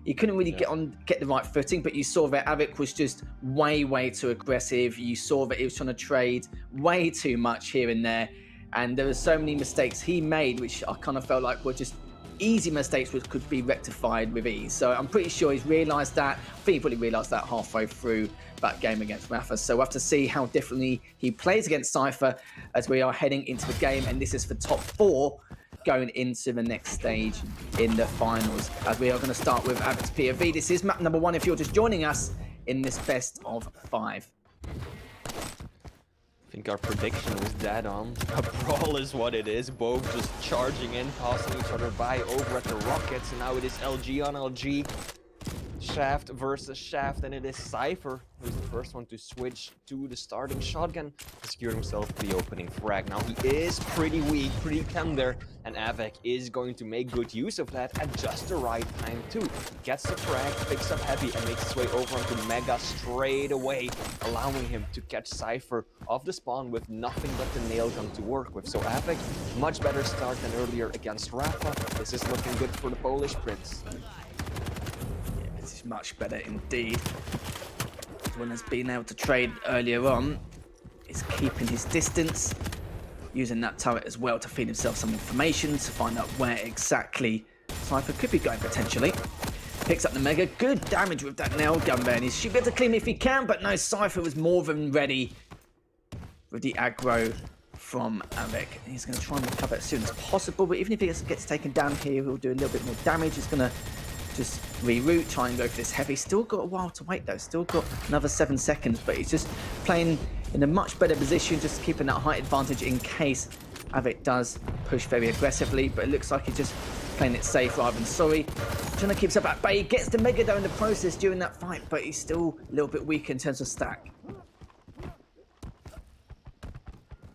He couldn't really get the right footing, but you saw that Av3k was just way too aggressive. You saw that he was trying to trade way too much here and there. And there were so many mistakes he made, which I kind of felt like were just easy mistakes which could be rectified with ease. So I'm pretty sure he's realised that. I think he probably realised that halfway through that game against Rafa. So we'll have to see how differently he plays against Cypher as we are heading into the game. And this is for top 4 going into the next stage in the finals. As we are going to start with Av3k's POV. This is map number 1 if you're just joining us in this best of 5. I think our prediction was dead on. A brawl is what it is, both just charging in, passing each other by over at the rockets, and now it is LG on LG. Shaft versus Shaft, and it is Cypher who's the first one to switch to the starting shotgun to secure himself the opening frag. Now he is pretty weak, pretty tender, and Av3k is going to make good use of that at just the right time too. Gets the frag, picks up heavy, and makes his way over onto Mega straight away, allowing him to catch Cypher off the spawn with nothing but the nail gun to work with. So Av3k, much better start than earlier against Rafa. This is looking good for the Polish Prince. This is much better indeed. One has been able to trade earlier on is keeping his distance, using that turret as well to feed himself some information to find out where exactly Cypher could be going potentially. Picks up the Mega, good damage with that nail gun there, and he should be able to clean if he can, but no, Cypher was more than ready with the aggro from Av3k. He's going to try and recover it as soon as possible, but even if he gets taken down here, he'll do a little bit more damage. He's going to just reroute, try and go for this heavy. Still got a while to wait though, still got another 7 seconds, but he's just playing in a much better position, just keeping that height advantage in case Av3k does push very aggressively, but it looks like he's just playing it safe rather than sorry. Trying to keep himself at bay, gets the Mega though in the process during that fight, but he's still a little bit weak in terms of stack.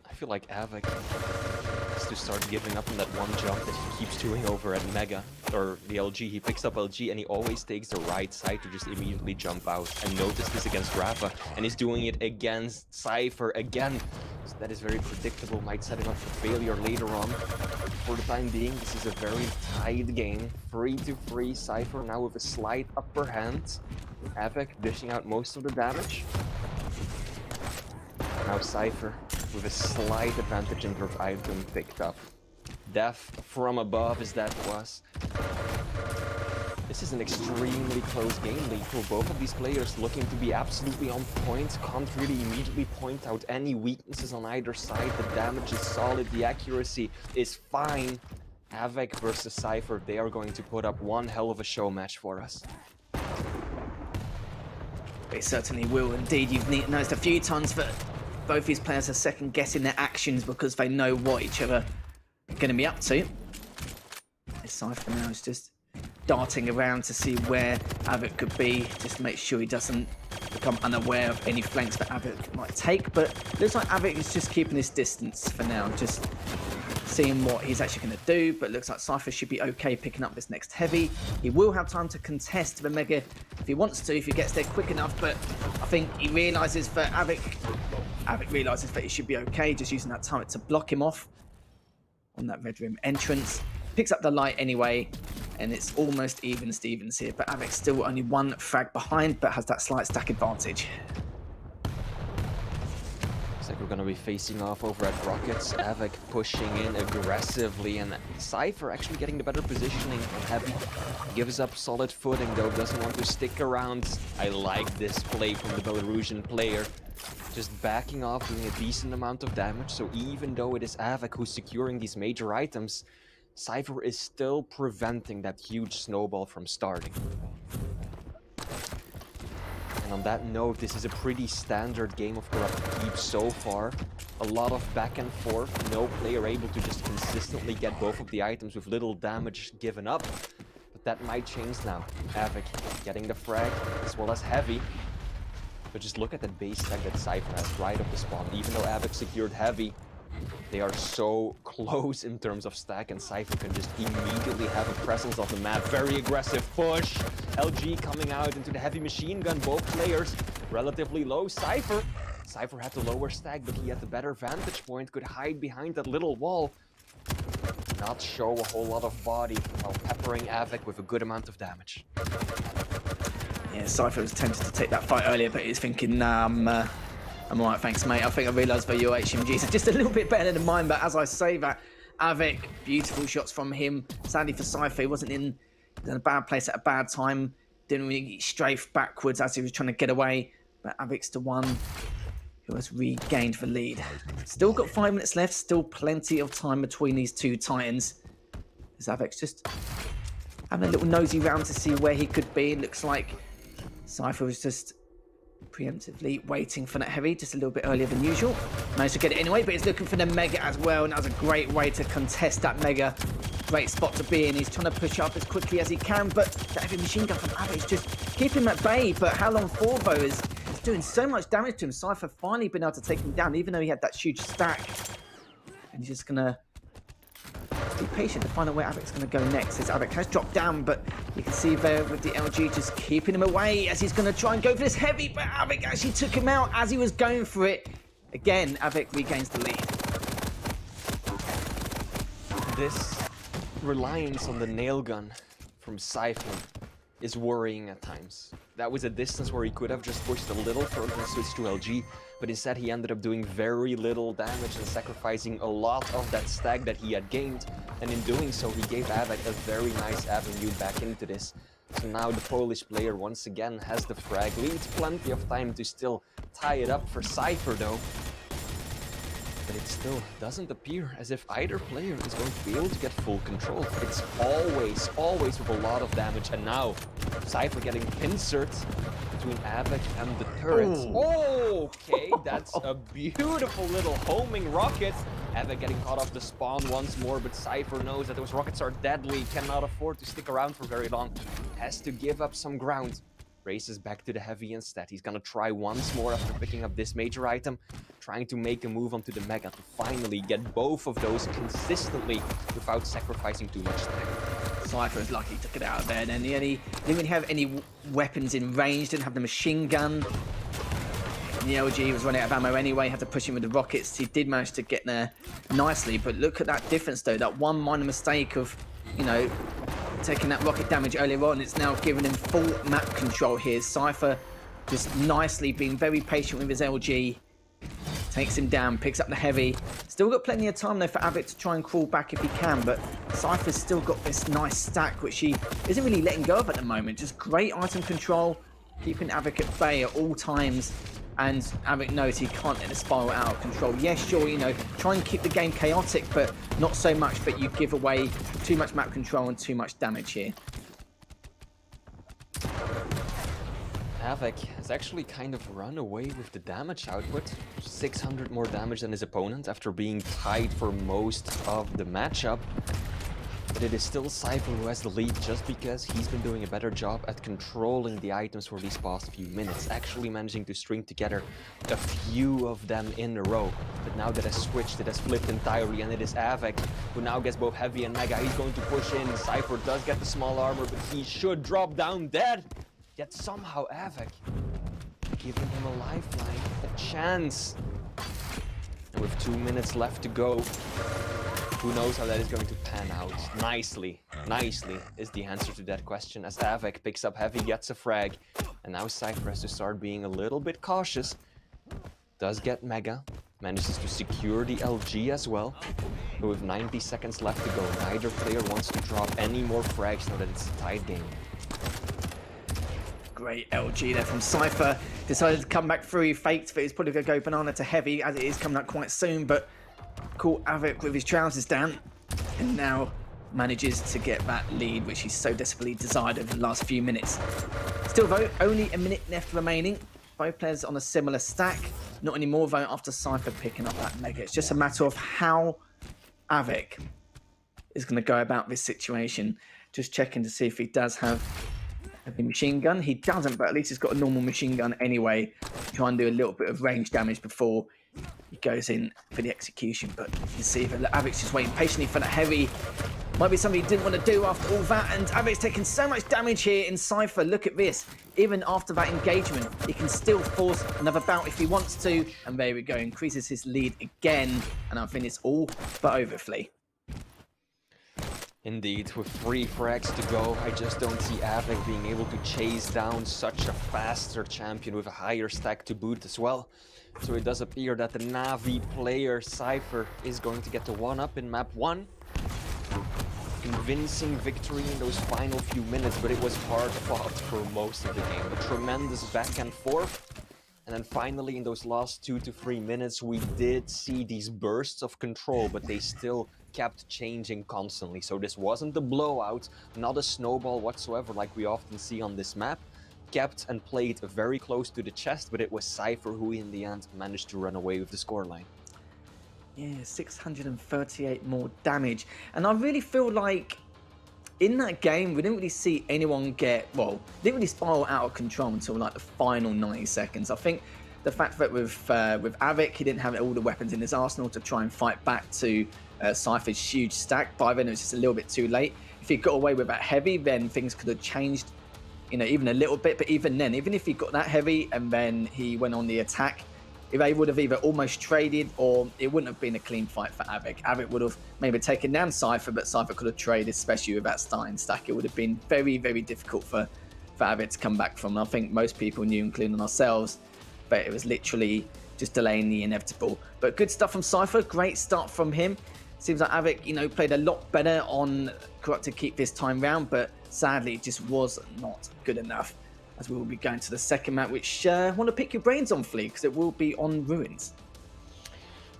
I feel like Av3k has to start giving up on that one jump that he keeps doing over at Mega, or the LG. He picks up LG and he always takes the right side to just immediately jump out. And notice this against Rafa, and he's doing it against Cypher again. So that is very predictable, might set him up for failure later on. For the time being, this is a very tight game. 3-3, Cypher now with a slight upper hand. Av3k dishing out most of the damage. Now Cypher with a slight advantage in terms of item picked up. Death from above as that was. This is an extremely close game lead for both of these players, looking to be absolutely on point. Can't really immediately point out any weaknesses on either side. The damage is solid, the accuracy is fine. Av3k versus Cypher, they are going to put up one hell of a show match for us. They certainly will indeed. You've noticed a few times that both these players are second guessing their actions because they know what each other are going to be up to. This Cypher now is just darting around to see where Av3k could be, just to make sure he doesn't become unaware of any flanks that Av3k might take. But it looks like Av3k is just keeping his distance for now, just seeing what he's actually going to do. But it looks like Cypher should be okay picking up this next heavy. He will have time to contest the Mega if he wants to, if he gets there quick enough. But I think he realises that Av3k realises that he should be okay, just using that turret to block him off on that red room entrance. Picks up the light anyway, and it's almost even Stevens here, but Av3k's still only 1 frag behind, but has that slight stack advantage. Looks like we're going to be facing off over at Rockets. Av3k pushing in aggressively, and Cypher actually getting the better positioning on Heavy. Gives up solid footing though, doesn't want to stick around. I like this play from the Belarusian player. Just backing off, doing a decent amount of damage, so even though it is Av3k who's securing these major items, Cypher is still preventing that huge snowball from starting. And on that note, this is a pretty standard game of Corrupted Keep so far. A lot of back and forth, no player able to just consistently get both of the items with little damage given up. But that might change now. Av3k getting the frag as well as Heavy. But just look at that base stack that Cypher has right off the spawn. Even though Av3k secured Heavy, they are so close in terms of stack, and Cypher can just immediately have a presence of the map. Very aggressive push. LG coming out into the heavy machine gun. Both players relatively low. Cypher had the lower stack, but he had the better vantage point. Could hide behind that little wall. Not show a whole lot of body while peppering Av3k with a good amount of damage. Yeah, cypher was tempted to take that fight earlier, but he's thinking, nah, I'm alright, thanks, mate. I think I realised that your HMGs are just a little bit better than mine, but as I say that, Av3k, beautiful shots from him. Sadly for cypher, he wasn't in a bad place at a bad time. Didn't really strafe backwards as he was trying to get away, but Av3k's the one who has regained the lead. Still got 5 minutes left, still plenty of time between these two Titans. As Av3k's just having a little nosy round to see where he could be. It looks like cypher was just preemptively waiting for that heavy just a little bit earlier than usual. Managed to get it anyway, but he's looking for the mega as well, and that was a great way to contest that mega. Great spot to be in. He's trying to push up as quickly as he can, but that heavy machine gun from Av3k is just keeping him at bay. But how long for, though, is doing so much damage to him. Cypher finally been able to take him down, even though he had that huge stack. And he's just gonna be patient to find out where Av3k's going to go next. As Av3k has dropped down, but you can see there with the LG just keeping him away as he's going to try and go for this heavy, but Av3k actually took him out as he was going for it. Again, Av3k regains the lead. This reliance on the nail gun from cypher is worrying at times. That was a distance where he could have just pushed a little further and switched to LG, but instead he ended up doing very little damage and sacrificing a lot of that stack that he had gained, and in doing so he gave Av3k a very nice avenue back into this. So now the Polish player once again has the frag lead, plenty of time to still tie it up for cypher though. But it still doesn't appear as if either player is going to be able to get full control. It's always with a lot of damage, and now cypher getting pincered between Av3k and the turrets. Oh, okay, that's a beautiful little homing rocket. Av3k getting caught off the spawn once more, but cypher knows that those rockets are deadly, cannot afford to stick around for very long. Has to give up some ground. Races back to the heavy instead. He's gonna try once more after picking up this major item, trying to make a move onto the mega to finally get both of those consistently without sacrificing too much time. Cypher is lucky to get out of there. Then he didn't really have any weapons in range, didn't have the machine gun. And the LG was running out of ammo anyway, had to push him with the rockets. He did manage to get there nicely, but look at that difference though. That one minor mistake of, you know, taking that rocket damage earlier on, it's now giving him full map control here. Cypher just nicely being very patient with his LG. Takes him down, picks up the heavy. Still got plenty of time though for Av3k to try and crawl back if he can, but Cypher's still got this nice stack which he isn't really letting go of at the moment. Just great item control, keeping Av3k at bay at all times. And Av3k knows he can't let the spiral out of control. Yes, sure, you know, try and keep the game chaotic, but not so much that you give away too much map control and too much damage here. Av3k has actually kind of run away with the damage output. 600 more damage than his opponent after being tied for most of the matchup. But it is still cypher who has the lead just because he's been doing a better job at controlling the items for these past few minutes, actually managing to string together a few of them in a row. But now that has switched, it has flipped entirely, and it is Av3k who now gets both heavy and mega. He's going to push in. Cypher does get the small armor, but he should drop down dead. Yet somehow Av3k giving him a lifeline, a chance. And with 2 minutes left to go, who knows how that is going to pan out. Nicely is the answer to that question, as Av3k picks up heavy, gets a frag, and now cypher has to start being a little bit cautious. Does get mega, manages to secure the LG as well, but with 90 seconds left to go, neither player wants to drop any more frags now that it's a tight game. Great LG there from cypher. Decided to come back through. He faked that he's probably going to go banana to heavy, as it is coming up quite soon, but caught Av3k with his trousers down, and now manages to get that lead which he so desperately desired over the last few minutes. Still though, only a minute left remaining. Both players on a similar stack. Not anymore though after cypher picking up that mega. It's just a matter of how Av3k is going to go about this situation. Just checking to see if he does have a machine gun. He doesn't, but at least he's got a normal machine gun anyway. Try and do a little bit of range damage before he goes in for the execution. But you can see that Av3k's just waiting patiently for that heavy. Might be something he didn't want to do after all that, and Av3k's taking so much damage here in cypher. Look at this. Even after that engagement, he can still force another bout if he wants to. And there we go, increases his lead again. And I think it's all but over, Flea. Indeed, with 3 frags to go, I just don't see Av3k being able to chase down such a faster champion with a higher stack to boot as well. So it does appear that the Na'Vi player Cypher is going to get the 1-up in map 1. Convincing victory in those final few minutes, but it was hard fought for most of the game. A tremendous back and forth. And then finally, in those last 2 to 3 minutes, we did see these bursts of control, but they still kept changing constantly. So this wasn't a blowout, not a snowball whatsoever like we often see on this map. Kept and played very close to the chest, but it was Cypher who in the end managed to run away with the scoreline. Yeah, 638 more damage. And I really feel like in that game, we didn't really see anyone didn't really spiral out of control until like the final 90 seconds. I think the fact that with Av3k, he didn't have all the weapons in his arsenal to try and fight back to Cypher's huge stack. By then, it was just a little bit too late. If he got away with that heavy, then things could have changed, even a little bit. But even then, even if he got that heavy and then he went on the attack, if they would have either almost traded or it wouldn't have been a clean fight for Av3k. Av3k would have maybe taken down Cypher, but Cypher could have traded, especially with that starting stack. It would have been very, very difficult for Av3k to come back from. And I think most people knew, including ourselves, that it was literally just delaying the inevitable. But good stuff from Cypher. Great start from him. Seems like Av3k, played a lot better on Corrupted Keep this time round, but sadly it just was not good enough. As we will be going to the second map, which I want to pick your brains on, Flea, because it will be on Ruins.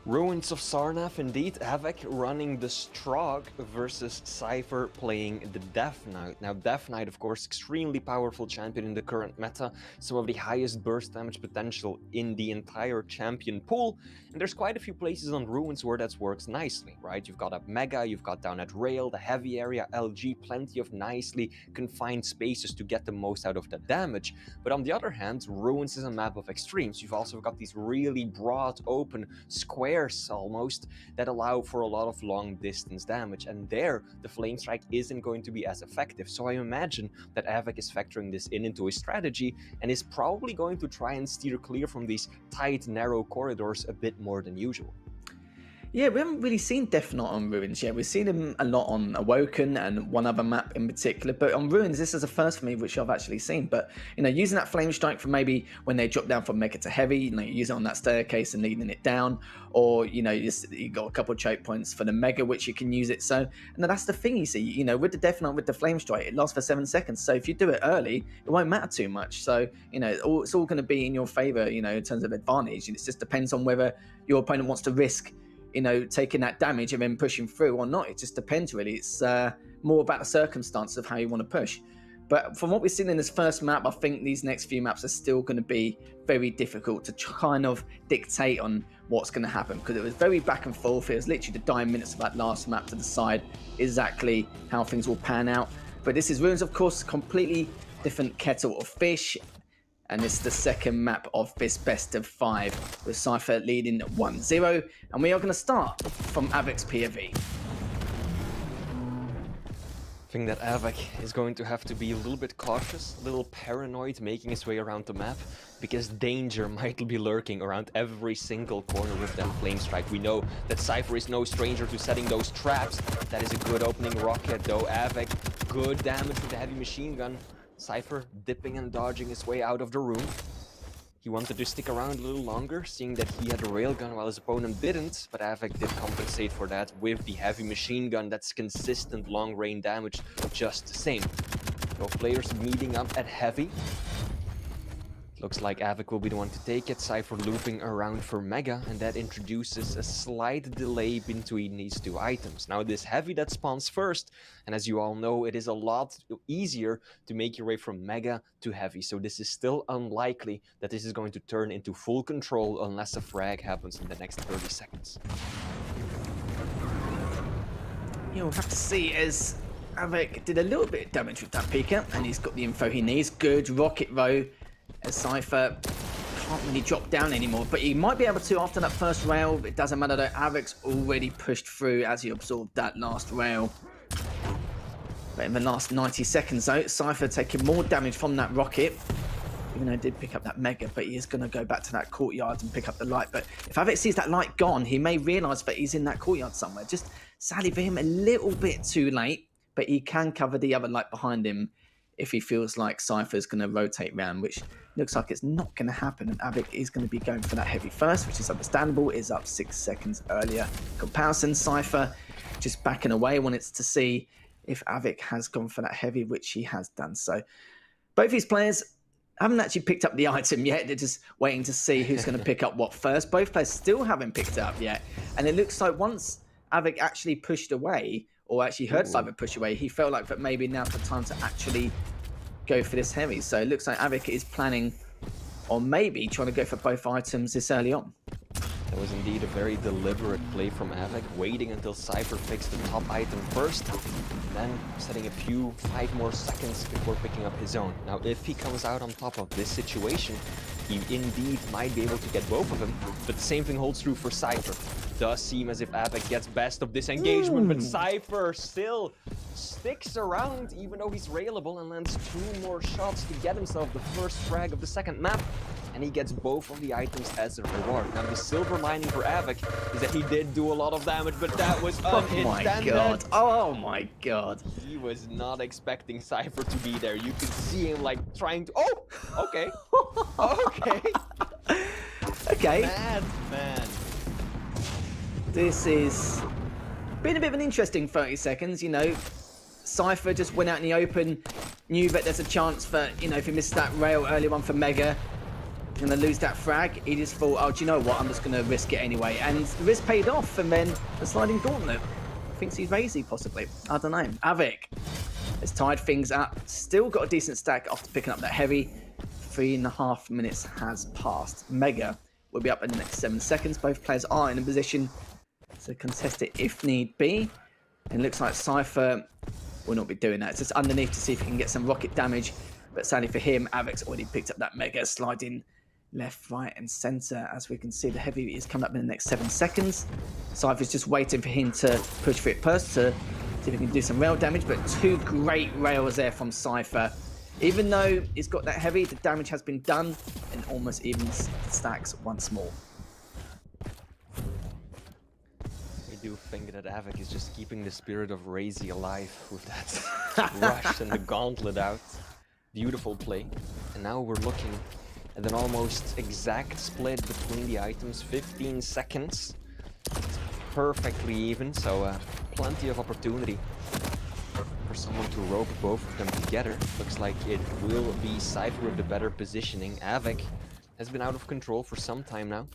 Ruins of Sarnath, indeed. Av3k running the Strog versus Cypher playing the Death Knight. Now, Death Knight, of course, extremely powerful champion in the current meta. Some of the highest burst damage potential in the entire champion pool. And there's quite a few places on Ruins where that works nicely, right? You've got up Mega, you've got down at Rail, the heavy area, LG, plenty of nicely confined spaces to get the most out of that damage. But on the other hand, Ruins is a map of extremes. You've also got these really broad, open squares almost that allow for a lot of long distance damage, and there the flame strike isn't going to be as effective. So I imagine that Av3k is factoring this into his strategy and is probably going to try and steer clear from these tight, narrow corridors a bit more than usual. Yeah, we haven't really seen Death Knight on Ruins yet. We've seen him a lot on Awoken and one other map in particular, but on Ruins, this is a first for me, which I've actually seen. But, using that Flame Strike for maybe when they drop down from Mega to Heavy, you use it on that staircase and leading it down, or, you got a couple of choke points for the Mega, which you can use it. So, and that's the thing, you see, with the Death Knight, with the Flame Strike, it lasts for 7 seconds. So if you do it early, it won't matter too much. So, it's all going to be in your favor, in terms of advantage. It just depends on whether your opponent wants to risk taking that damage and then pushing through or not. It just depends, really. It's more about the circumstance of how you want to push. But from what we've seen in this first map, I think these next few maps are still going to be very difficult to kind of dictate on what's going to happen, because it was very back and forth. It was literally the dying minutes of that last map to decide exactly how things will pan out. But this is Ruins, of course, completely different kettle of fish. And this is the second map of this best of 5, with Cypher leading 1-0. And we are going to start from Av3k's POV. I think that Av3k is going to have to be a little bit cautious, a little paranoid making his way around the map, because danger might be lurking around every single corner with that flame strike. We know that Cypher is no stranger to setting those traps. That is a good opening rocket though. Av3k, good damage with the heavy machine gun. Cypher dipping and dodging his way out of the room. He wanted to stick around a little longer, seeing that he had a railgun while his opponent didn't, but Av3k did compensate for that with the heavy machine gun. That's consistent long-range damage just the same. Both players meeting up at heavy. Looks like Av3k will be the one to take it. Cypher looping around for Mega, and that introduces a slight delay between these two items. Now this heavy that spawns first, and as you all know, it is a lot easier to make your way from Mega to heavy. So this is still unlikely that this is going to turn into full control unless a frag happens in the next 30 seconds. You'll have to see, as Av3k did a little bit of damage with that Pika, and he's got the info he needs. Good rocket though, as Cypher can't really drop down anymore, but he might be able to after that first rail. It doesn't matter though, Av3k's already pushed through as he absorbed that last rail. But in the last 90 seconds though, Cypher taking more damage from that rocket, even though he did pick up that Mega, but he is going to go back to that courtyard and pick up the light. But if Av3k sees that light gone, he may realise that he's in that courtyard somewhere. Just sadly for him, a little bit too late. but he can cover the other light behind him if he feels like cypher's going to rotate round, which looks like it's not going to happen. And Av3k is going to be going for that heavy first, which is understandable. Is up 6 seconds earlier. Comparison, cypher just backing away, wanted to see if Av3k has gone for that heavy, which he has done. So both these players haven't actually picked up the item yet. They're just waiting to see who's going to pick up what first. Both players still haven't picked it up yet. And it looks like once Av3k actually pushed away, or actually heard cypher push away, he felt like that maybe now's the time to actually go for this heavy. So it looks like Av3k is planning on maybe trying to go for both items this early on. That was indeed a very deliberate play from Av3k, waiting until cypher picks the top item first, then setting a few 5 more seconds before picking up his own. Now, if he comes out on top of this situation, he indeed might be able to get both of them, but the same thing holds true for cypher. Does seem as if Av3k gets best of this engagement, but cypher still sticks around, even though he's railable, and lands 2 more shots to get himself the first frag of the second map. And he gets both of the items as a reward. Now, the silver lining for Av3k is that he did do a lot of damage, but that was unintended. Oh my god. Oh my god. He was not expecting cypher to be there. You could see him like trying to... Oh! Okay. Okay. Okay. Mad man. This is been a bit of an interesting 30 seconds, you know. Cypher just went out in the open, knew that there's a chance for, you know, if he missed that rail earlier on for Mega, he's going to lose that frag. He just thought, oh, do you know what? I'm just going to risk it anyway. And the risk paid off, and then the sliding gauntlet. Thinks he's lazy, possibly. I don't know. Av3k has tied things up. Still got a decent stack after picking up that heavy. 3.5 minutes has passed. Mega will be up in the next 7 seconds. Both players are in a position to contest it if need be. And it looks like cypher will not be doing that. It's just underneath to see if he can get some rocket damage. But sadly for him, Av3k's already picked up that Mega, sliding left, right, and center. As we can see, the heavy is coming up in the next 7 seconds. Cypher's just waiting for him to push for it first to see if he can do some rail damage. But 2 great rails there from cypher. Even though he's got that heavy, the damage has been done and almost even stacks once more. I do think that Av3k is just keeping the spirit of Razy alive with that rush and the gauntlet out. Beautiful play. And now we're looking at an almost exact split between the items. 15 seconds. It's perfectly even, so plenty of opportunity for someone to rope both of them together. Looks like it will be cypher with the better positioning. Av3k has been out of control for some time now,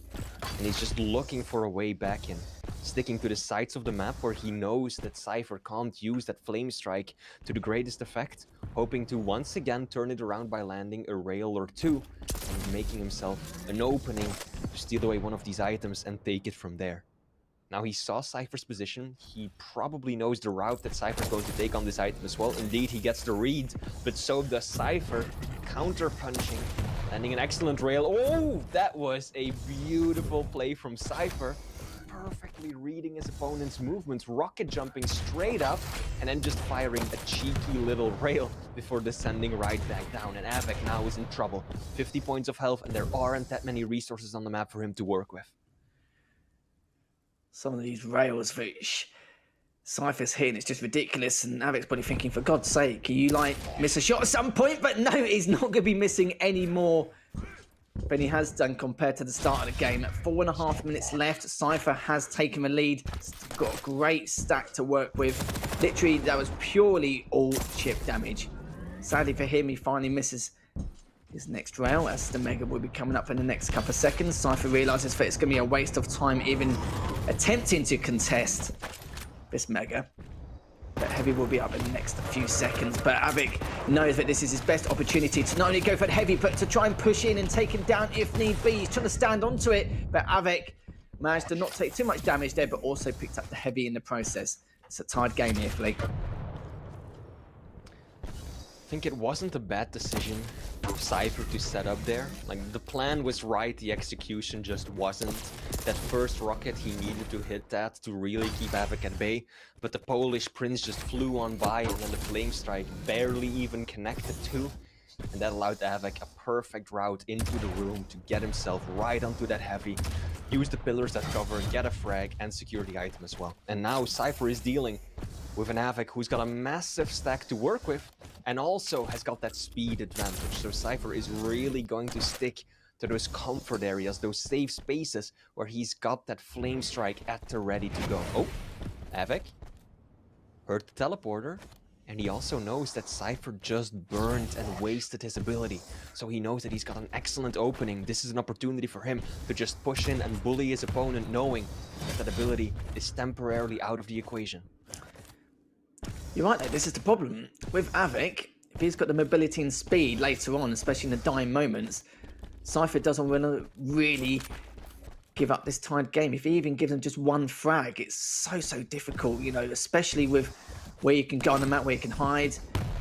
and he's just looking for a way back in. Sticking to the sides of the map where he knows that cypher can't use that flame strike to the greatest effect, hoping to once again turn it around by landing a rail or 2 and making himself an opening to steal away one of these items and take it from there. Now, he saw cypher's position. He probably knows the route that cypher's going to take on this item as well. Indeed, he gets the read, but so does cypher, counter-punching, landing an excellent rail. Oh, that was a beautiful play from cypher. Perfectly reading his opponent's movements, rocket jumping straight up, and then just firing a cheeky little rail before descending right back down. And Av3k now is in trouble. 50 points of health, and there aren't that many resources on the map for him to work with. Some of these rails which cypher's hitting, it's just ridiculous. And Av3k's probably thinking, for God's sake, can you like miss a shot at some point? But no, he's not going to be missing any more than he has done compared to the start of the game. At 4.5 minutes left, cypher has taken the lead. Got a great stack to work with. Literally, that was purely all chip damage. Sadly for him, he finally misses his next rail, as the Mega will be coming up in the next couple of seconds. Cypher realizes that it's going to be a waste of time even attempting to contest this Mega. But Heavy will be up in the next few seconds. But Av3k knows that this is his best opportunity to not only go for the Heavy, but to try and push in and take him down if need be. He's trying to stand onto it, but Av3k managed to not take too much damage there, but also picked up the Heavy in the process. It's a tied game here, Fleet. I think it wasn't a bad decision for cypher to set up there. Like, the plan was right, the execution just wasn't. That first rocket, he needed to hit that to really keep Av3k at bay. But the Polish Prince just flew on by, and then the flame strike barely even connected to. And that allowed Av3k a perfect route into the room to get himself right onto that Heavy, use the pillars that cover, get a frag, and secure the item as well. And now cypher is dealing with an Av3k who's got a massive stack to work with and also has got that speed advantage. So Cypher is really going to stick to those comfort areas, those safe spaces where he's got that flame strike at the ready to go. Oh, Av3k heard the teleporter, and he also knows that Cypher just burned and wasted his ability. So he knows that he's got an excellent opening. This is an opportunity for him to just push in and bully his opponent, knowing that that ability is temporarily out of the equation. You're right, though. This is the problem. With Av3k, if he's got the mobility and speed later on, especially in the dying moments, Cypher doesn't want to really give up this tied game. If he even gives him just one frag, it's so difficult, you know, especially with where you can go on the map, where you can hide.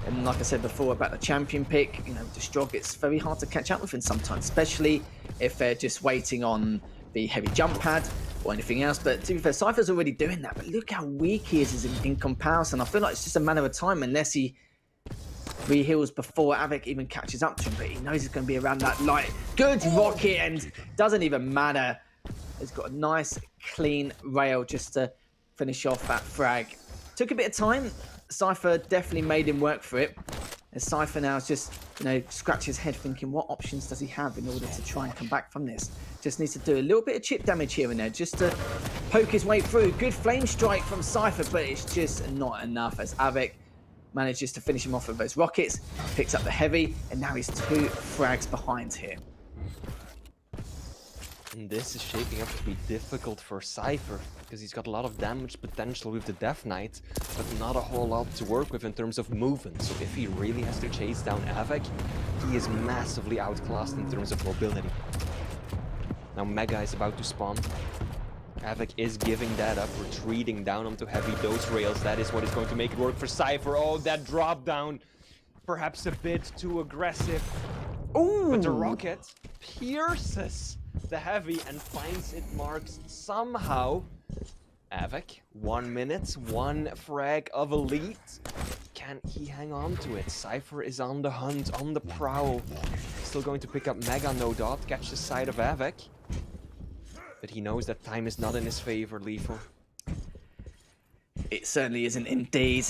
And like I said before about the champion pick, you know, Destrog, it's very hard to catch up with him sometimes, especially if they're just waiting on the heavy jump pad or anything else. But to be fair, Cypher's already doing that, but look how weak he is in comparison. I feel like it's just a matter of time unless he re-heals before Av3k even catches up to him, but he knows he's going to be around that light. Good rocket, and doesn't even matter. He's got a nice, clean rail just to finish off that frag. Took a bit of time. Cypher definitely made him work for it. And Cypher now is just, you know, scratch his head thinking, what options does he have in order to try and come back from this? Just needs to do a little bit of chip damage here and there just to poke his way through. Good flame strike from Cypher, but it's just not enough as Av3k manages to finish him off with those rockets, picks up the heavy, and now he's 2 frags behind here. And this is shaping up to be difficult for Cypher, because he's got a lot of damage potential with the Death Knight, but not a whole lot to work with in terms of movement. So if he really has to chase down Av3k, he is massively outclassed in terms of mobility. Now Mega is about to spawn. Av3k is giving that up, retreating down onto heavy dose rails. That is what is going to make it work for Cypher. Oh, that drop down, perhaps a bit too aggressive. Ooh. But the rocket pierces the heavy and finds it marks somehow. Av3k, 1 minute, 1 frag of elite. Can he hang on to it? Cypher is on the hunt, on the prowl. Still going to pick up Mega, no doubt, catch the side of Av3k. But he knows that time is not in his favor, Lethal. It certainly isn't indeed.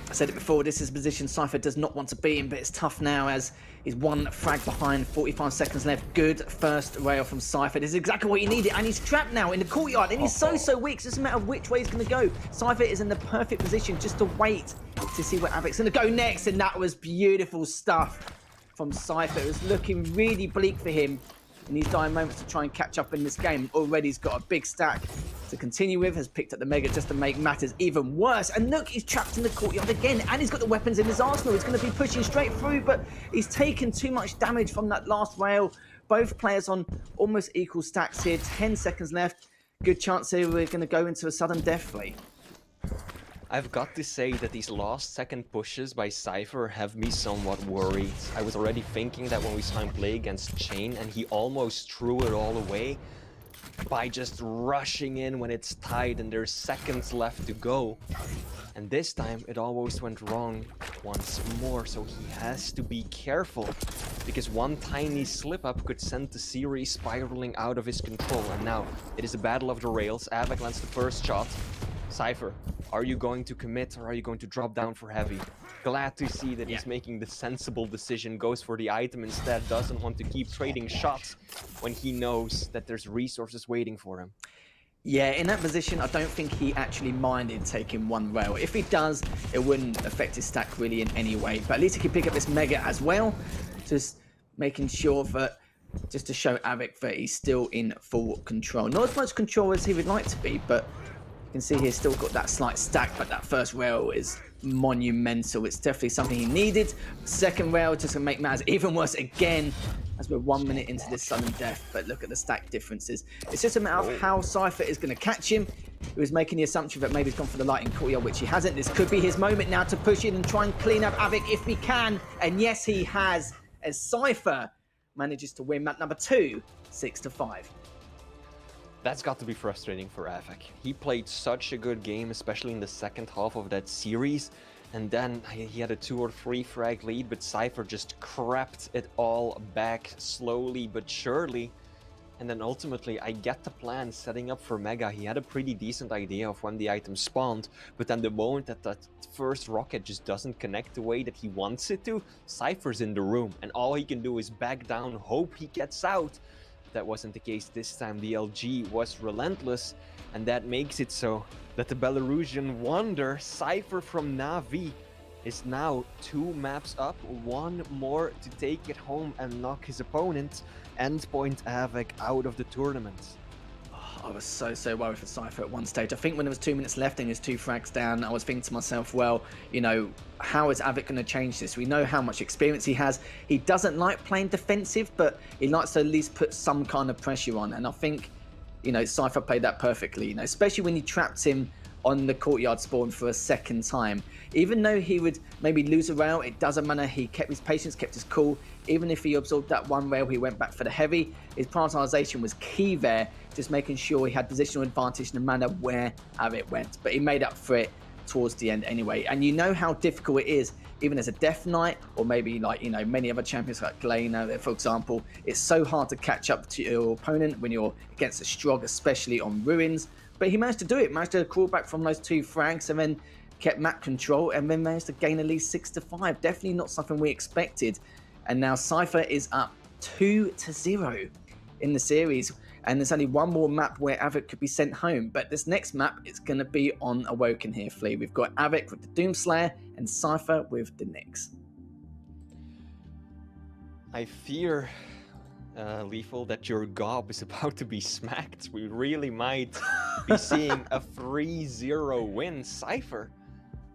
I said it before, this is a position Cypher does not want to be in, but it's tough now as he's 1 frag behind, 45 seconds left. Good first rail from Cypher. This is exactly what he needed, and he's trapped now in the courtyard, and he's so weak. It's just a matter of which way he's going to go. Cypher is in the perfect position just to wait to see where Av3k's going to go next, and that was beautiful stuff from Cypher. It was looking really bleak for him in these dying moments to try and catch up in this game. Already he's got a big stack to continue with, has picked up the Mega just to make matters even worse. And look, he's trapped in the courtyard again, and he's got the weapons in his arsenal. He's going to be pushing straight through, but he's taken too much damage from that last rail. Both players on almost equal stacks here. 10 seconds left. Good chance here we're going to go into a sudden death flay. I've got to say that these last second pushes by Cypher have me somewhat worried. I was already thinking that when we saw him play against Chain and he almost threw it all away by just rushing in when it's tied and there's seconds left to go. And this time it almost went wrong once more, so he has to be careful, because one tiny slip up could send the series spiraling out of his control. And now it is a battle of the rails. Av3k lands the first shot. Cypher, are you going to commit or are you going to drop down for heavy? Glad to see that he's making the sensible decision, goes for the item instead, doesn't want to keep trading shots when he knows that there's resources waiting for him. Yeah, in that position, I don't think he actually minded taking 1 rail. If he does, it wouldn't affect his stack really in any way. But at least he can pick up this Mega as well, just making sure that, just to show Av3k that he's still in full control. Not as much control as he would like to be, but you can see he's still got that slight stack, but that first rail is monumental. It's definitely something he needed. Second rail just to make matters even worse again as we're 1 minute into this sudden death. But look at the stack differences. It's just a matter of how Cypher is going to catch him. He was making the assumption that maybe he's gone for the lighting courtyard, which he hasn't. This could be his moment now to push in and try and clean up Av3k if he can. And yes, he has, as Cypher manages to win map number 2, 6-5. That's got to be frustrating for Av3k. He played such a good game, especially in the second half of that series, and then he had a 2 or 3 frag lead, but Cypher just crept it all back slowly but surely. And then ultimately, I get the plan setting up for Mega. He had a pretty decent idea of when the item spawned, but then the moment that that first rocket just doesn't connect the way that he wants it to, Cypher's in the room, and all he can do is back down, hope he gets out. But that wasn't the case this time. The LG was relentless, and that makes it so that the Belarusian wonder, Cypher from Na'Vi, is now 2 maps up, 1 more to take it home and knock his opponent, endpoint Av3k, out of the tournament. I was so worried for cypher at one stage. I think when there was 2 minutes left and he was 2 frags down, I was thinking to myself, well, you know, how is Av3k going to change this? We know how much experience he has. He doesn't like playing defensive, but he likes to at least put some kind of pressure on. And I think, you know, cypher played that perfectly, you know, especially when you trapped him on the courtyard spawn for a second time. Even though he would maybe lose a rail, it doesn't matter. He kept his patience, kept his cool. Even if he absorbed that 1 rail, he went back for the heavy. His prioritization was key there, just making sure he had positional advantage no matter where Av3k went. But he made up for it towards the end anyway. And you know how difficult it is, even as a Death Knight, or maybe like, you know, many other champions like Galena, for example. It's so hard to catch up to your opponent when you're against a Strog, especially on Ruins. But he managed to do it, managed to crawl back from those 2 frags and then kept map control and then managed to gain at least 6-5. Definitely not something we expected. And now Cypher is up 2-0 in the series. And there's only 1 more map where Av3k could be sent home. But this next map is going to be on Awoken here, Flea. We've got Av3k with the Doomslayer and Cypher with the Nyx. I fear, Lethal, that your gob is about to be smacked. We really might be seeing a 3-0 win. Cypher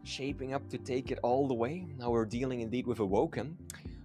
shaping up to take it all the way. Now we're dealing indeed with Awoken.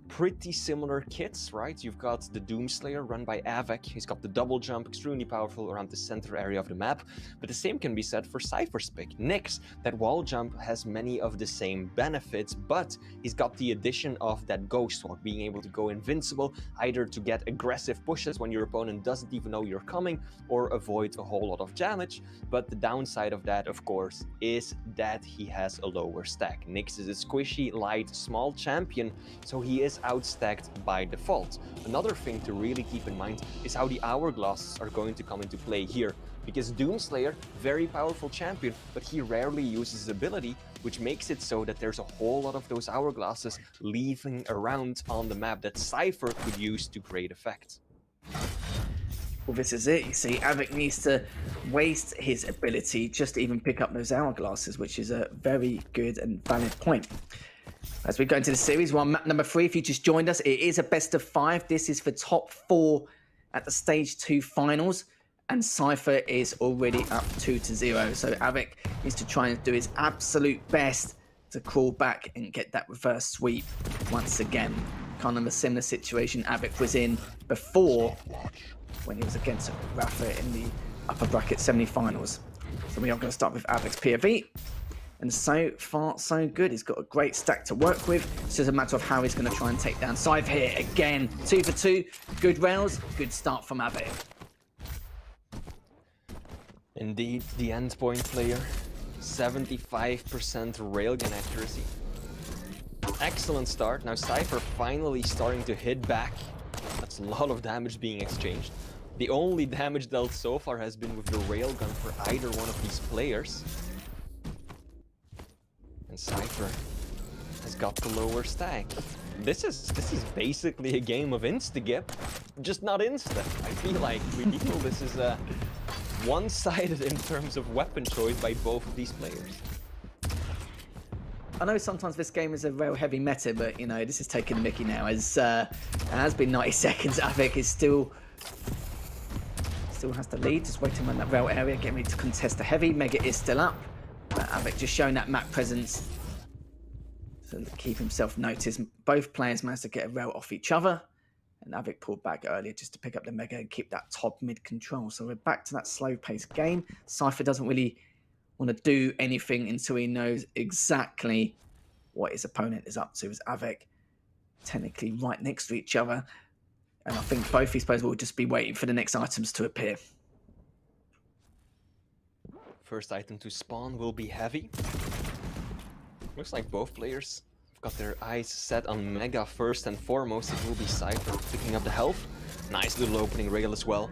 Pretty similar kits, right? You've got the Doomslayer run by Av3k. He's got the double jump, extremely powerful around the center area of the map. But the same can be said for Cypher's pick, Nyx. That wall jump has many of the same benefits, but he's got the addition of that ghost walk, being able to go invincible, either to get aggressive pushes when your opponent doesn't even know you're coming, or avoid a whole lot of damage. But the downside of that, of course, is that he has a lower stack. Nyx is a squishy, light, small champion, so he is outstacked by default. Another thing to really keep in mind is how the hourglasses are going to come into play here, because Doomslayer, very powerful champion, but he rarely uses his ability, which makes it so that there's a whole lot of those hourglasses leaving around on the map that Cypher could use to great effect. Well, this is it. You see, Av3k needs to waste his ability just to even pick up those hourglasses, which is a very good and valid point. As we go into the series, we're on map number 3. If you just joined us, it is a best of 5. This is for top 4 at the stage 2 finals, and Cypher is already up 2-0. So Av3k needs to try and do his absolute best to crawl back and get that reverse sweep once again. Kind of a similar situation Av3k was in before when he was against Rafa in the upper bracket semi-finals. So we are going to start with Av3k's POV. And so far, so good. He's got a great stack to work with. It's just a matter of how he's going to try and take down Cypher here. Again, 2 for 2. Good rails. Good start from Av3k. Indeed, the endpoint player. 75% railgun accuracy. Excellent start. Now Cypher finally starting to hit back. That's a lot of damage being exchanged. The only damage dealt so far has been with the railgun for either one of these players. And Cypher has got the lower stack. This is basically a game of insta-gip, just not insta. I feel like this is one-sided in terms of weapon choice by both of these players. I know sometimes this game is a rail heavy meta, but you know, this is taking the mickey now. As it has been 90 seconds, Av3k is still has the lead, just waiting on that rail area, getting ready to contest the heavy. Mega is still up, but Av3k just showing that map presence to keep himself noticed. Both players managed to get a rail off each other, and Av3k pulled back earlier just to pick up the Mega and keep that top mid control. So we're back to that slow-paced game. Cypher doesn't really want to do anything until he knows exactly what his opponent is up to, as Av3k technically right next to each other. And I think both these players will just be waiting for the next items to appear. First item to spawn will be heavy. Looks like both players got their eyes set on Mega first and foremost. It will be cypher picking up the health. Nice little opening rail as well.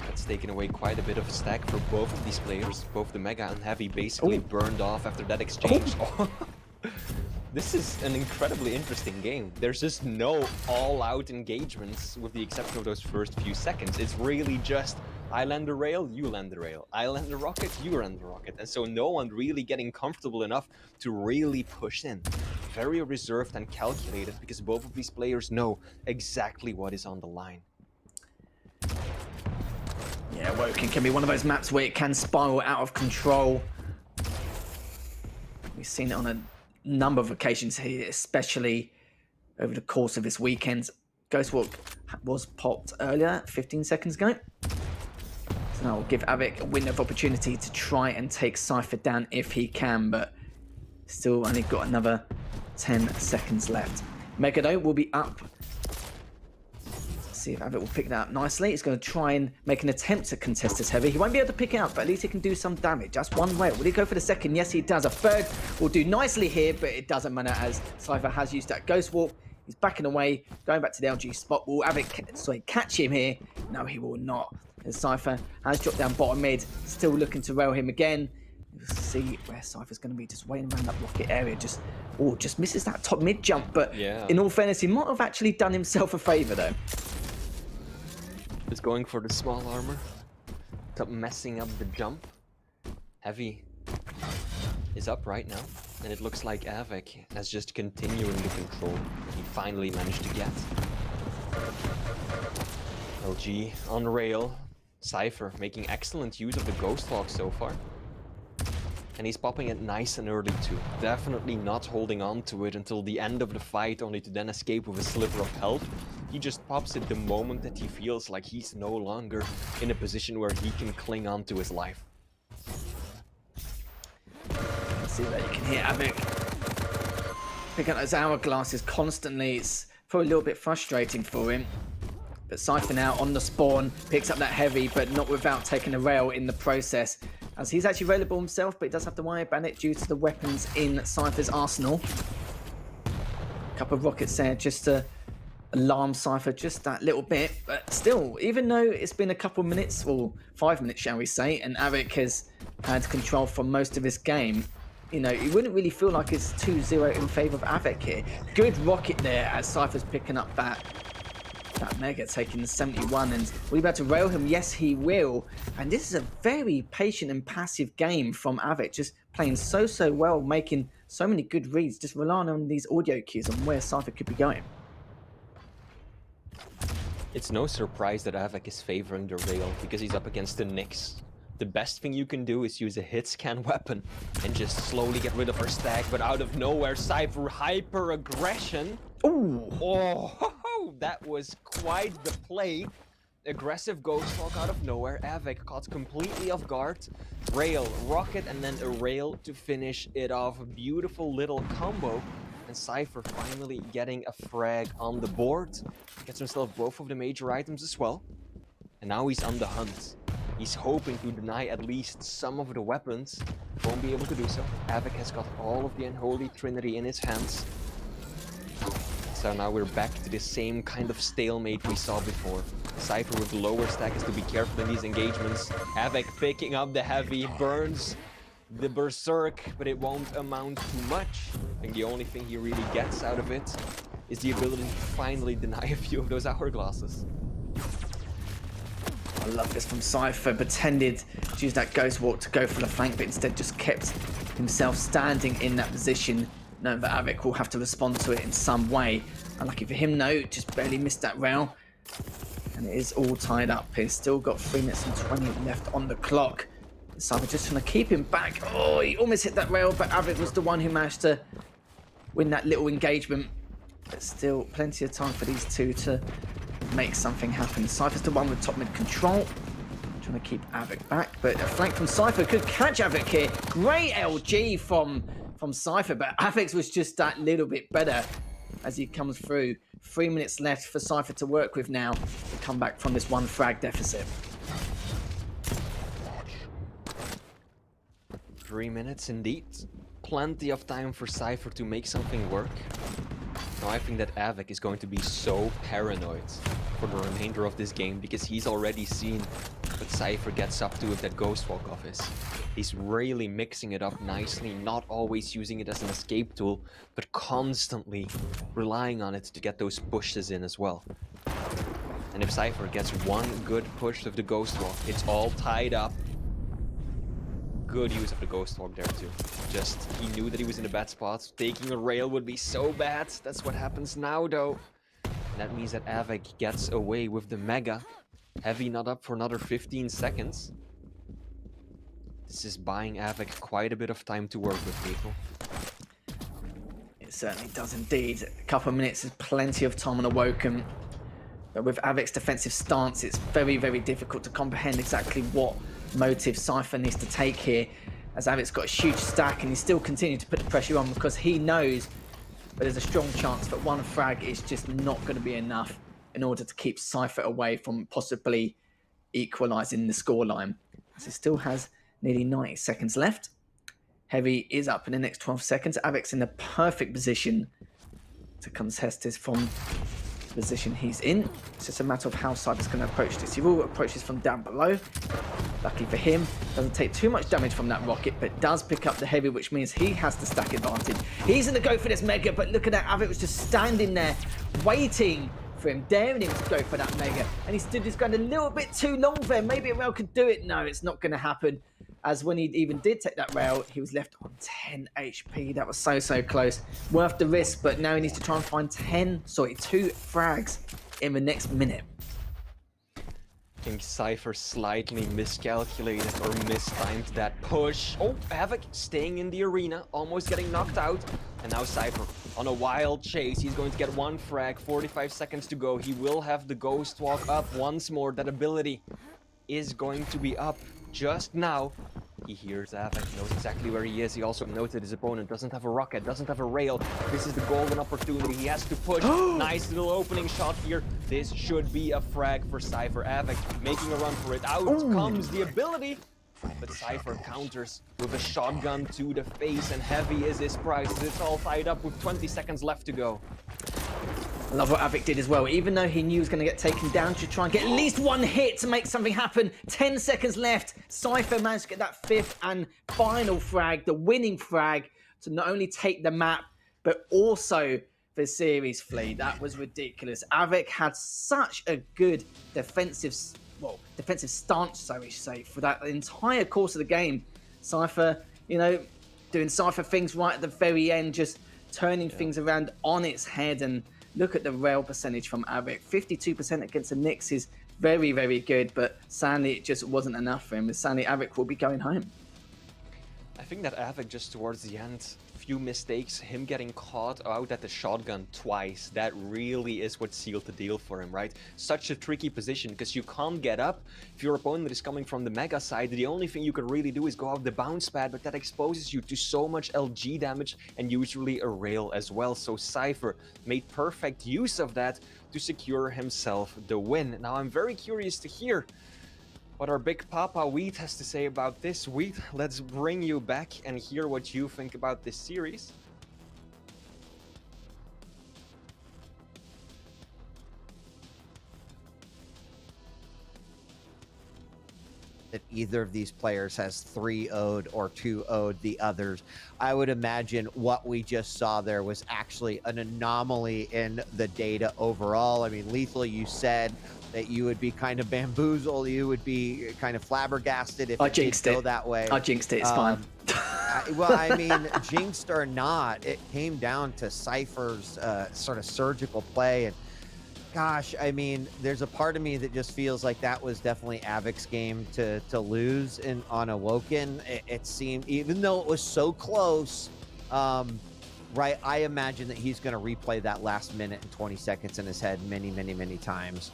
That's taken away quite a bit of a stack for both of these players. Both the Mega and Heavy basically burned off after that exchange. This is an incredibly interesting game. There's just no all-out engagements with the exception of those first few seconds. It's really just, I land the rail, you land the rail. I land the rocket, you land the rocket. And so no one really getting comfortable enough to really push in. Very reserved and calculated because both of these players know exactly what is on the line. Yeah, Awoken can be one of those maps where it can spiral out of control. We've seen it on a number of occasions here, especially over the course of this weekend. Ghostwalk was popped earlier, 15 seconds ago. So that will give Av3k a window of opportunity to try and take cypher down if he can, but still only got another 10 seconds left. Mega though will be up. See if Av3k will pick that up nicely. He's going to try and make an attempt to contest this Heavy. He won't be able to pick it up, but at least he can do some damage. That's one way. Will he go for the second? Yes, he does. A third will do nicely here, but it doesn't matter as cypher has used that Ghost Walk. He's backing away, going back to the LG spot. Will Av3k catch him here? No, he will not. As cypher has dropped down bottom mid, still looking to rail him again. We'll see where cypher's going to be, just waiting around that rocket area. Just misses that top mid jump, but yeah, in all fairness, he might have actually done himself a favor though. Is going for the small armor, top messing up the jump. Heavy is up right now, and it looks like Av3k has just continuing the control that he finally managed to get. LG on rail, cypher making excellent use of the Ghost Walk so far. And he's popping it nice and early too. Definitely not holding on to it until the end of the fight, only to then escape with a sliver of health. He just pops it the moment that he feels like he's no longer in a position where he can cling on to his life. Let's see that you can hear Av3k pick up those hourglasses constantly. It's probably a little bit frustrating for him. But cypher now on the spawn, picks up that Heavy, but not without taking a rail in the process. As he's actually available himself, but he does have to worry about it due to the weapons in cypher's arsenal. A couple of rockets there just to alarm cypher just that little bit, but still, even though it's been a couple of minutes, or 5 minutes shall we say, and Av3k has had control for most of this game, you know, you wouldn't really feel like it's 2-0 in favour of Av3k here. Good rocket there as cypher's picking up that Mega, taking the 71, and will he be able to rail him? Yes, he will. And this is a very patient and passive game from Av3k, just playing so well, making so many good reads, just relying on these audio cues on where cypher could be going. It's no surprise that Av3k is favoring the rail because he's up against the Nyx. The best thing you can do is use a hit scan weapon and just slowly get rid of her stack, but out of nowhere, cypher hyper aggression. Ooh. Oh, that was quite the play. Aggressive Ghost Walk out of nowhere. Av3k caught completely off guard. Rail, rocket, and then a rail to finish it off. A beautiful little combo. And cypher finally getting a frag on the board. Gets himself both of the major items as well. And now he's on the hunt. He's hoping to deny at least some of the weapons. Won't be able to do so. Av3k has got all of the Unholy Trinity in his hands. So now we're back to the same kind of stalemate we saw before. Cypher with the lower stack has to be careful in these engagements. Av3k picking up the Heavy, burns the Berserk, but it won't amount to much. I think the only thing he really gets out of it is the ability to finally deny a few of those hourglasses. I love this from cypher, pretended to use that Ghost Walk to go for the flank, but instead just kept himself standing in that position, knowing that Av3k will have to respond to it in some way. Unlucky for him, no, just barely missed that rail. And it is all tied up. He's still got 3 minutes and 20 left on the clock. cypher just trying to keep him back. Oh, he almost hit that rail, but Av3k was the one who managed to win that little engagement. But still, plenty of time for these two to make something happen. cypher's the one with top mid control. Trying to keep Av3k back, but a flank from cypher could catch Av3k here. Great LG from cypher, but Av3k's was just that little bit better as he comes through. 3 minutes left for cypher to work with now to come back from this one frag deficit. 3 minutes indeed. plenty of time for Cypher to make something work. Now I think that Av3k is going to be so paranoid for the remainder of this game because he's already seen what Cypher gets up to with that Ghost Walk of his. He's really mixing it up nicely, not always using it as an escape tool, but constantly relying on it to get those pushes in as well. And if Cypher gets one good push with the Ghost Walk, it's all tied up. Good use of the Ghost Walk there too. Just, he knew that he was in a bad spot. Taking a rail would be so bad. That's what happens now though. And that means that Av3k gets away with the Mega. Heavy not up for another 15 seconds. This is buying Av3k quite a bit of time to work with, people. It certainly does indeed. A couple of minutes is plenty of time on Awoken. But with Av3k's defensive stance, it's very, very difficult to comprehend exactly what motive Cypher needs to take here, as Av3k's got a huge stack and he's still continuing to put the pressure on because he knows that there's a strong chance that one frag is just not going to be enough in order to keep Cypher away from possibly equalising the scoreline. As he still has nearly 90 seconds left. Heavy is up in the next 12 seconds. Av3k's in the perfect position to contest this from the position he's in. It's just a matter of how Cypher's going to approach this. He will approach this from down below. Luckily for him, doesn't take too much damage from that rocket, but does pick up the heavy, which means he has the stack advantage. He's going to go for this Mega, but look at that. Av3k was just standing there, waiting for him, daring him to go for that Mega. And he stood his ground a little bit too long there. Maybe a rail could do it. No, it's not going to happen. As when he even did take that rail, he was left on 10 HP. That was so, so close. Worth the risk, but now he needs to try and find 2 frags in the next minute. I think Cypher slightly miscalculated or mistimed that push. Oh, Av3k staying in the arena, almost getting knocked out. And now Cypher on a wild chase. He's going to get 1 frag, 45 seconds to go. He will have the Ghost Walk up once more. That ability is going to be up just now. He hears Av3k, knows exactly where he is. He also noted his opponent doesn't have a rocket, doesn't have a rail. This is the golden opportunity. He has to push. Nice little opening shot here. This should be a frag for Cypher. Av3k making a run for it. Out comes the ability. But Cypher counters with a shotgun to the face, and Heavy is his prize. It's all tied up with 20 seconds left to go. I love what Av3k did as well. Even though he knew he was going to get taken down, to try and get at least 1 hit to make something happen. 10 seconds left. Cypher managed to get that 5th and final frag, the winning frag, to not only take the map, but also the series fleet. That was ridiculous. Av3k had such a good defensive stance, so we say, for that entire course of the game. Cypher, you know, doing Cypher things right at the very end, just turning things around on its head. And look at the rail percentage from Av3k. 52% against the Knicks is very, very good, but sadly it just wasn't enough for him. Sadly, Av3k will be going home. I think that Av3k just towards the end, few mistakes, him getting caught out at the shotgun twice, that really is what sealed the deal for him, right? Such a tricky position because you can't get up. If your opponent is coming from the Mega side, the only thing you can really do is go out the bounce pad, but that exposes you to so much LG damage and usually a rail as well. So Cypher made perfect use of that to secure himself the win. Now I'm very curious to hear what our big Papa Wheat has to say about this. Wheat, let's bring you back and hear what you think about this series. That either of these players has 3-0'd or 2-0'd the others. I would imagine what we just saw there was actually an anomaly in the data overall. I mean, Lethal, you said that you would be kind of bamboozled, you would be kind of flabbergasted if it did go that way. I jinxed it, it's fine. Well, I mean, jinxed or not, it came down to Cypher's sort of surgical play. And gosh, I mean, there's a part of me that just feels like that was definitely Av3k's game to lose on Awoken. It seemed, even though it was so close, right, I imagine that he's going to replay that last minute and 20 seconds in his head many, many, many times.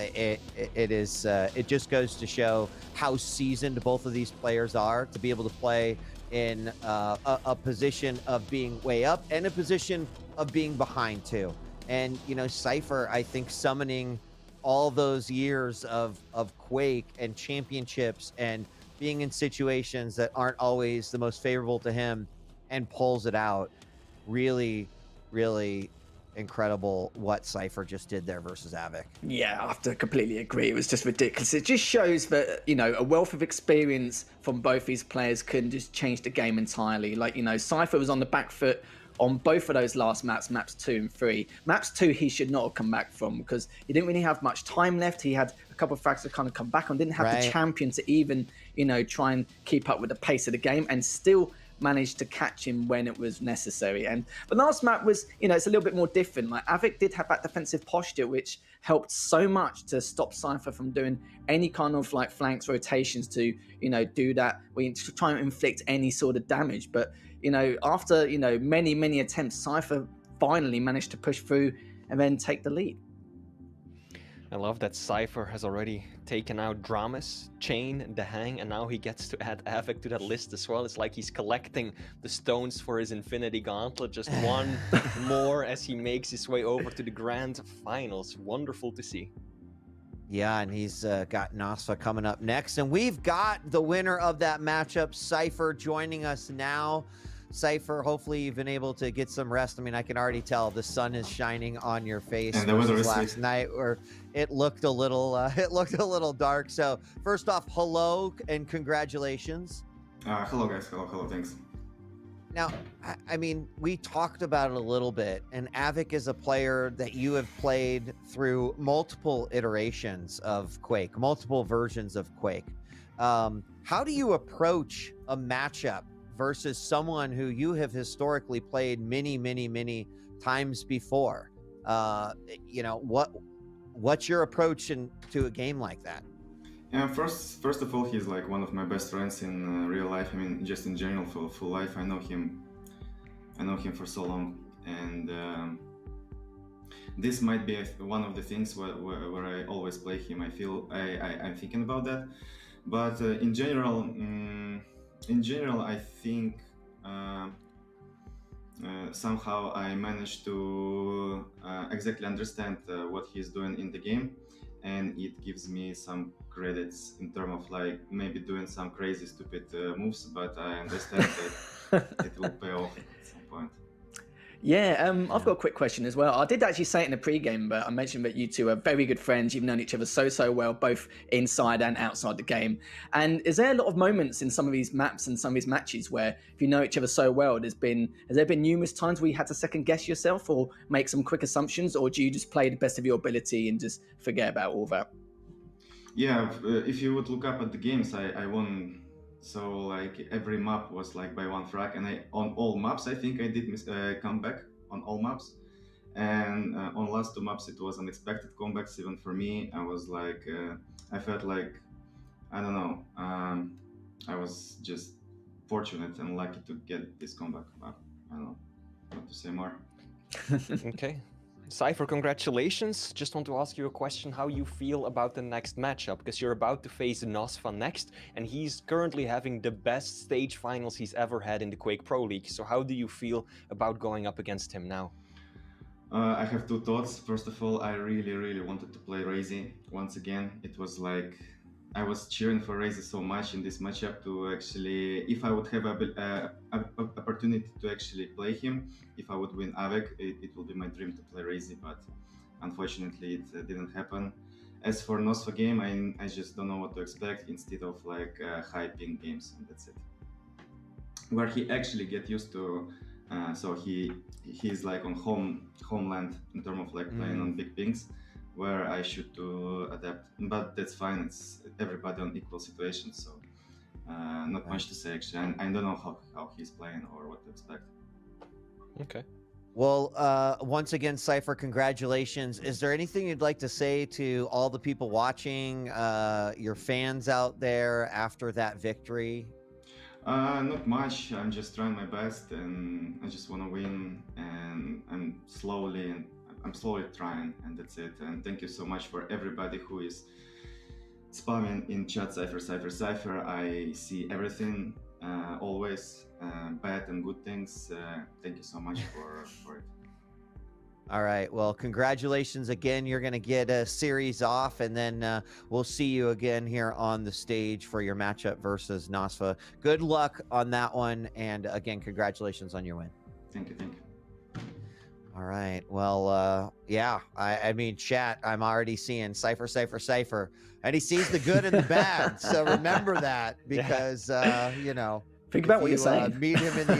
It just goes to show how seasoned both of these players are to be able to play in a position of being way up and a position of being behind too. And, you know, Cypher, I think, summoning all those years of Quake and championships and being in situations that aren't always the most favorable to him, and pulls it out. Really, really incredible what Cypher just did there versus Av3k. Yeah, I have to completely agree. It was just ridiculous. It just shows that, you know, a wealth of experience from both these players can just change the game entirely. Like, you know, Cypher was on the back foot on both of those last maps 2 and 3. Maps 2, he should not have come back from because he didn't really have much time left. He had a couple of frags to kind of come back on, didn't have the champion to even, you know, try and keep up with the pace of the game, and still managed to catch him when it was necessary. And the last map was, you know, it's a little bit more different. Like Av3k did have that defensive posture, which helped so much to stop Cypher from doing any kind of like flanks rotations to, you know, do that, to try and inflict any sort of damage. But, you know, after, you know, many attempts, Cypher finally managed to push through and then take the lead. I love that Cypher has already taken out Dramas, Chain, The Hang, and now he gets to add Av3k to that list as well. It's like he's collecting the stones for his Infinity Gauntlet, just one more as he makes his way over to the Grand Finals. Wonderful to see. Yeah, and he's got Nasfa coming up next. And we've got the winner of that matchup, Cypher, joining us now. Cypher, hopefully you've been able to get some rest. I mean, I can already tell the sun is shining on your face. And the weather is last night, where it looked a little, dark. So first off, hello and congratulations. Hello guys, hello, thanks. Now, I mean, we talked about it a little bit, and Av3k is a player that you have played through multiple iterations of Quake, multiple versions of Quake. How do you approach a matchup versus someone who you have historically played many times before? You know, what's your approach to a game like that? Yeah, first of all, he's like one of my best friends in real life. I mean, just in general for life. I know him for so long, and this might be one of the things where I always play him. I feel I'm thinking about that, but in general, I think somehow I managed to exactly understand what he's doing in the game, and it gives me some credits in terms of like maybe doing some crazy stupid moves, but I understand that it will pay off at some point. Yeah, I've got a quick question as well. I did actually say it in the pre-game, but I mentioned that you two are very good friends. You've known each other so well, both inside and outside the game. And is there a lot of moments in some of these maps and some of these matches where, if you know each other so well, has there been numerous times where you had to second guess yourself or make some quick assumptions, or do you just play the best of your ability and just forget about all that? Yeah, if you would look up at the games, I won. So like every map was like by one frag, and on all maps I think I did come back on all maps, and on last two maps it was unexpected comebacks even for me. I was like I felt like, I don't know, I was just fortunate and lucky to get this comeback. I don't know what to say more. Okay. Cypher, congratulations. Just want to ask you a question, how you feel about the next matchup, because you're about to face Nasfa next, and he's currently having the best stage finals he's ever had in the Quake Pro League. So how do you feel about going up against him now? I have two thoughts. First of all, I really wanted to play Razy once again. It was like I was cheering for Razy so much in this matchup to actually, if I would have a opportunity to actually play him, if I would win Av3k, it will be my dream to play Razy, but unfortunately it didn't happen. As for Nasfa game, I just don't know what to expect instead of like high ping games, and that's it. Where he actually get used to, so he's like on homeland in terms of like playing on big pings, where I should to adapt, but that's fine. It's everybody on equal situations, so not much to say actually. I don't know how he's playing or what to expect. Okay. Well, once again, Cypher, congratulations. Is there anything you'd like to say to all the people watching, your fans out there after that victory? Not much. I'm just trying my best, and I just want to win, and I'm slowly trying, and that's it. And thank you so much for everybody who is spamming in chat Cypher. I see everything, always bad and good things. Thank you so much for it. All right. Well, congratulations again. You're going to get a series off, and then we'll see you again here on the stage for your matchup versus Nasfa. Good luck on that one. And again, congratulations on your win. Thank you. All right. Well, yeah. I mean, chat, I'm already seeing cypher. And he sees the good and the bad. So remember that because, you know, Think about if what you're you, saying. meet him in the